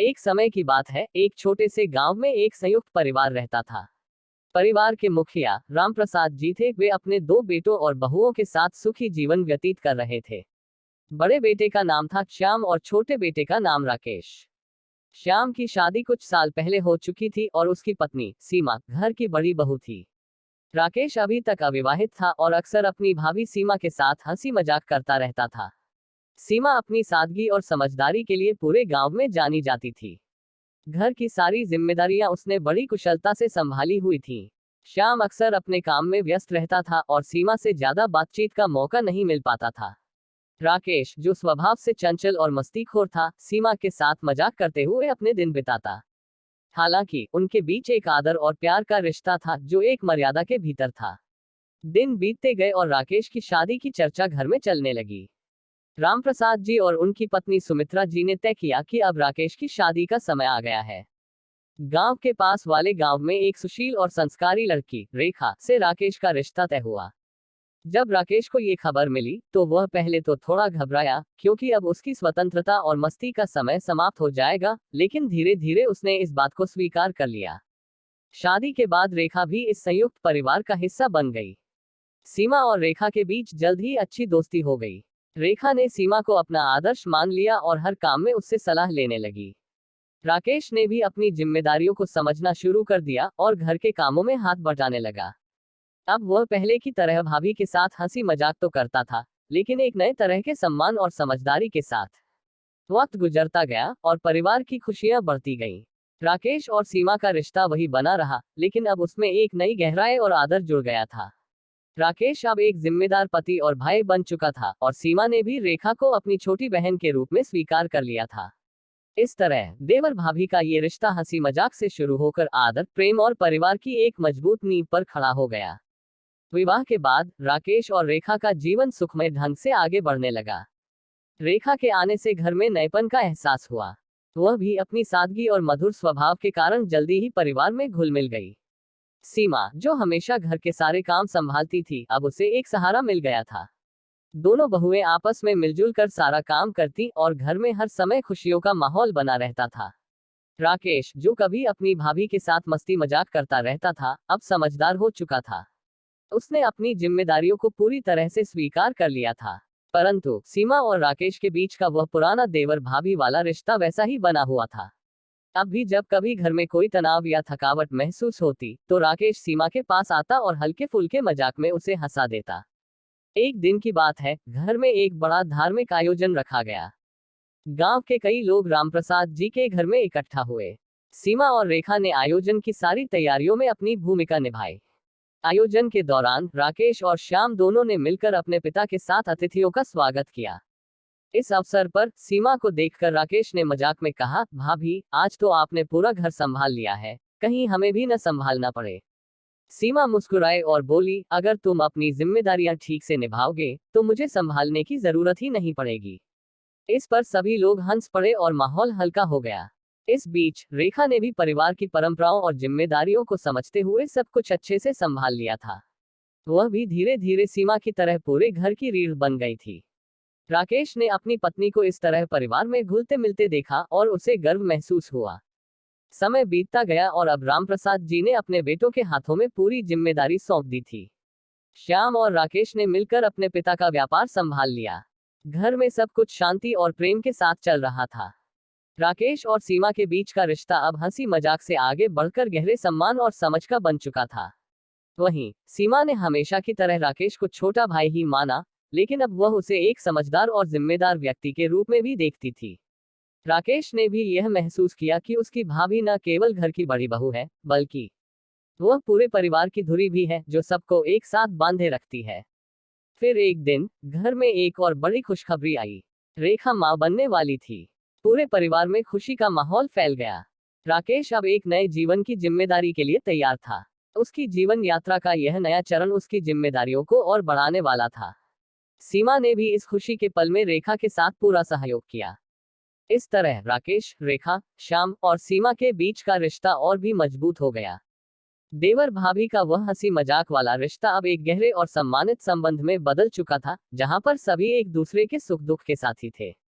एक समय की बात है, एक छोटे से गांव में एक संयुक्त परिवार रहता था। परिवार के मुखिया रामप्रसाद जी थे। वे अपने दो बेटों और बहुओं के साथ सुखी जीवन व्यतीत कर रहे थे। बड़े बेटे का नाम था श्याम और छोटे बेटे का नाम राकेश। श्याम की शादी कुछ साल पहले हो चुकी थी और उसकी पत्नी सीमा घर की बड़ी बहू थी। राकेश अभी तक अविवाहित था और अक्सर अपनी भाभी सीमा के साथ हंसी मजाक करता रहता था। सीमा अपनी सादगी और समझदारी के लिए पूरे गांव में जानी जाती थी। घर की सारी जिम्मेदारियां उसने बड़ी कुशलता से संभाली हुई थी। श्याम अक्सर अपने काम में व्यस्त रहता था और सीमा से ज्यादा बातचीत का मौका नहीं मिल पाता था। राकेश, जो स्वभाव से चंचल और मस्तीखोर था, सीमा के साथ मजाक करते हुए अपने दिन बिताता। हालांकि उनके बीच एक आदर और प्यार का रिश्ता था जो एक मर्यादा के भीतर था। दिन बीतते गए और राकेश की शादी की चर्चा घर में चलने लगी। रामप्रसाद जी और उनकी पत्नी सुमित्रा जी ने तय किया कि अब राकेश की शादी का समय आ गया है। गांव के पास वाले गांव में एक सुशील और संस्कारी लड़की रेखा से राकेश का रिश्ता तय हुआ। जब राकेश को ये खबर मिली तो वह पहले तो थोड़ा घबराया, क्योंकि अब उसकी स्वतंत्रता और मस्ती का समय समाप्त हो जाएगा, लेकिन धीरे धीरे उसने इस बात को स्वीकार कर लिया। शादी के बाद रेखा भी इस संयुक्त परिवार का हिस्सा बन गई। सीमा और रेखा के बीच जल्द ही अच्छी दोस्ती हो गई। रेखा ने सीमा को अपना आदर्श मान लिया और हर काम में उससे सलाह लेने लगी। राकेश ने भी अपनी जिम्मेदारियों को समझना शुरू कर दिया और घर के कामों में हाथ बटाने लगा। अब वह पहले की तरह भाभी के साथ हंसी मजाक तो करता था, लेकिन एक नए तरह के सम्मान और समझदारी के साथ। वक्त गुजरता गया और परिवार की खुशियां बढ़ती गईं। राकेश और सीमा का रिश्ता वही बना रहा, लेकिन अब उसमें एक नई गहराई और आदर जुड़ गया था। राकेश अब एक जिम्मेदार पति और भाई बन चुका था और सीमा ने भी रेखा को अपनी छोटी बहन के रूप में स्वीकार कर लिया था। इस तरह देवर भाभी का ये रिश्ता हंसी मजाक से शुरू होकर आदर, प्रेम और परिवार की एक मजबूत नींव पर खड़ा हो गया। विवाह के बाद राकेश और रेखा का जीवन सुखमय ढंग से आगे बढ़ने लगा। रेखा के आने से घर में नएपन का एहसास हुआ। वह भी अपनी सादगी और मधुर स्वभाव के कारण जल्दी ही परिवार में घुल मिल गई। सीमा, जो हमेशा घर के सारे काम संभालती थी, अब उसे एक सहारा मिल गया था। दोनों बहुएं आपस में मिलजुल कर सारा काम करती और घर में हर समय खुशियों का माहौल बना रहता था। राकेश, जो कभी अपनी भाभी के साथ मस्ती मजाक करता रहता था, अब समझदार हो चुका था। उसने अपनी जिम्मेदारियों को पूरी तरह से स्वीकार कर लिया था। परंतु सीमा और राकेश के बीच का वह पुराना देवर भाभी वाला रिश्ता वैसा ही बना हुआ था। अब भी जब कभी घर में कोई तनाव या थकावट महसूस होती, तो राकेश सीमा के पास आता और हल्के फुल्के मजाक में उसे हंसा देता। एक दिन की बात है, घर में एक बड़ा धार्मिक आयोजन रखा गया। गांव के कई लोग रामप्रसाद जी के घर में इकट्ठा हुए। सीमा और रेखा ने आयोजन की सारी तैयारियों में अपनी भूमिका निभाई। आयोजन के दौरान राकेश और श्याम दोनों ने मिलकर अपने पिता के साथ अतिथियों का स्वागत किया। इस अवसर पर सीमा को देखकर राकेश ने मजाक में कहा, भाभी, आज तो आपने पूरा घर संभाल लिया है, कहीं हमें भी न संभालना पड़े। सीमा मुस्कुराए और बोली, अगर तुम अपनी जिम्मेदारियां ठीक से निभाओगे तो मुझे संभालने की जरूरत ही नहीं पड़ेगी। इस पर सभी लोग हंस पड़े और माहौल हल्का हो गया। इस बीच रेखा ने भी परिवार की परंपराओं और जिम्मेदारियों को समझते हुए सब कुछ अच्छे से संभाल लिया था। वह भी धीरे धीरे सीमा की तरह पूरे घर की रीढ़ बन गई थी। राकेश ने अपनी पत्नी को इस तरह परिवार में घुलते मिलते देखा और उसे गर्व महसूस हुआ। समय बीतता गया और अब रामप्रसाद जी ने अपने बेटों के हाथों में पूरी जिम्मेदारी सौंप दी थी। श्याम और राकेश ने मिलकर अपने पिता का व्यापार संभाल लिया। घर में सब कुछ शांति और प्रेम के साथ चल रहा था। राकेश और सीमा के बीच का रिश्ता अब हंसी मजाक से आगे बढ़कर गहरे सम्मान और समझ का बन चुका था। वहीं सीमा ने हमेशा की तरह राकेश को छोटा भाई ही माना, लेकिन अब वह उसे एक समझदार और जिम्मेदार व्यक्ति के रूप में भी देखती थी। राकेश ने भी यह महसूस किया कि उसकी भाभी न केवल घर की बड़ी बहू है, बल्कि वह पूरे परिवार की धुरी भी है जो सबको एक साथ बांधे रखती है। फिर एक दिन घर में एक और बड़ी खुशखबरी आई। रेखा मां बनने वाली थी। पूरे परिवार में खुशी का माहौल फैल गया। राकेश अब एक नए जीवन की जिम्मेदारी के लिए तैयार था। उसकी जीवन यात्रा का यह नया चरण उसकी जिम्मेदारियों को और बढ़ाने वाला था। सीमा ने भी इस खुशी के पल में रेखा के साथ पूरा सहयोग किया। इस तरह राकेश, रेखा, श्याम और सीमा के बीच का रिश्ता और भी मजबूत हो गया। देवर भाभी का वह हंसी मजाक वाला रिश्ता अब एक गहरे और सम्मानित संबंध में बदल चुका था, जहां पर सभी एक दूसरे के सुख दुख के साथी थे।